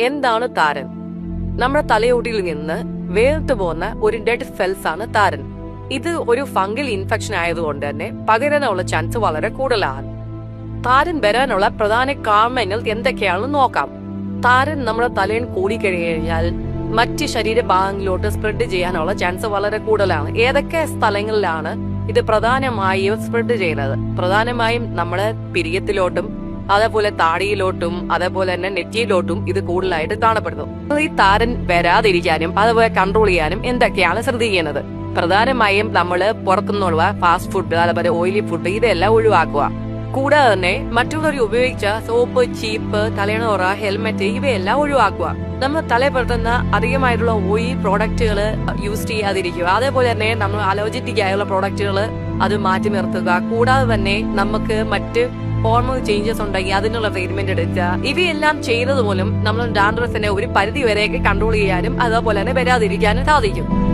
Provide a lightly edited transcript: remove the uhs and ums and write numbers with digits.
എന്താണ് താരൻ? നമ്മുടെ തലയോട്ടിയിൽ നിന്ന് വേറിട്ട് പോകുന്ന ഒരു ഡെഡ് സെൽസ് ആണ് താരൻ. ഇത് ഒരു ഫംഗൽ ഇൻഫെക്ഷൻ ആയതുകൊണ്ട് തന്നെ പകരാനുള്ള ചാൻസ് വളരെ കൂടുതലാണ്. താരൻ വരാനുള്ള പ്രധാന കാരണങ്ങൾ എന്തൊക്കെയാണെന്ന് നോക്കാം. താരൻ നമ്മുടെ തലയിൽ കൂടിക്കഴിഞ്ഞാൽ മറ്റ് ശരീരഭാഗങ്ങളിലോട്ട് സ്പ്രെഡ് ചെയ്യാനുള്ള ചാൻസ് വളരെ കൂടുതലാണ്. ഏതൊക്കെ സ്ഥലങ്ങളിലാണ് ഇത് പ്രധാനമായും സ്പ്രെഡ് ചെയ്യുന്നത്? പ്രധാനമായും നമ്മുടെ പിരിയത്തിലോട്ടും അതേപോലെ താടിയിലോട്ടും അതേപോലെ തന്നെ നെറ്റിയിലോട്ടും ഇത് കൂടുതലായിട്ട് കാണപ്പെടുന്നു. ഈ താരൻ വരാതിരിക്കാനും അതേപോലെ കൺട്രോൾ ചെയ്യാനും എന്തൊക്കെയാണ് ശ്രദ്ധിക്കുന്നത്? പ്രധാനമായും നമ്മൾ പുറത്തുനിന്നുള്ള ഫാസ്റ്റ് ഫുഡ് അതേപോലെ ഓയിലി ഫുഡ് ഇതെല്ലാം ഒഴിവാക്കുക. കൂടാതെ തന്നെ മറ്റുള്ളവർ ഉപയോഗിച്ച സോപ്പ്, ചീപ്പ്, തലയണോറ, ഹെൽമെറ്റ് ഇവയെല്ലാം ഒഴിവാക്കുക. നമ്മൾ തലയിൽ പെടുത്തുന്ന അധികമായിട്ടുള്ള ഓയിൽ പ്രോഡക്റ്റുകൾ യൂസ് ചെയ്യാതിരിക്കുക. അതേപോലെ തന്നെ നമ്മൾ അലർജറ്റിക് ആയുള്ള പ്രോഡക്റ്റുകൾ അത് മാറ്റി നിർത്തുക. കൂടാതെ തന്നെ നമുക്ക് മറ്റ് ഹോർമോൺ ചേഞ്ചസ് ഉണ്ടെങ്കിൽ അതിനുള്ള ട്രീറ്റ്മെന്റ് എടുക്കുക. ഇവയെല്ലാം ചെയ്യുന്നത് പോലും നമ്മൾ ഡാൻഡ്രഫിനെ ഒരു പരിധി വരെയൊക്കെ കൺട്രോൾ ചെയ്യാനും അതേപോലെ തന്നെ വരാതിരിക്കാനും സാധിക്കും.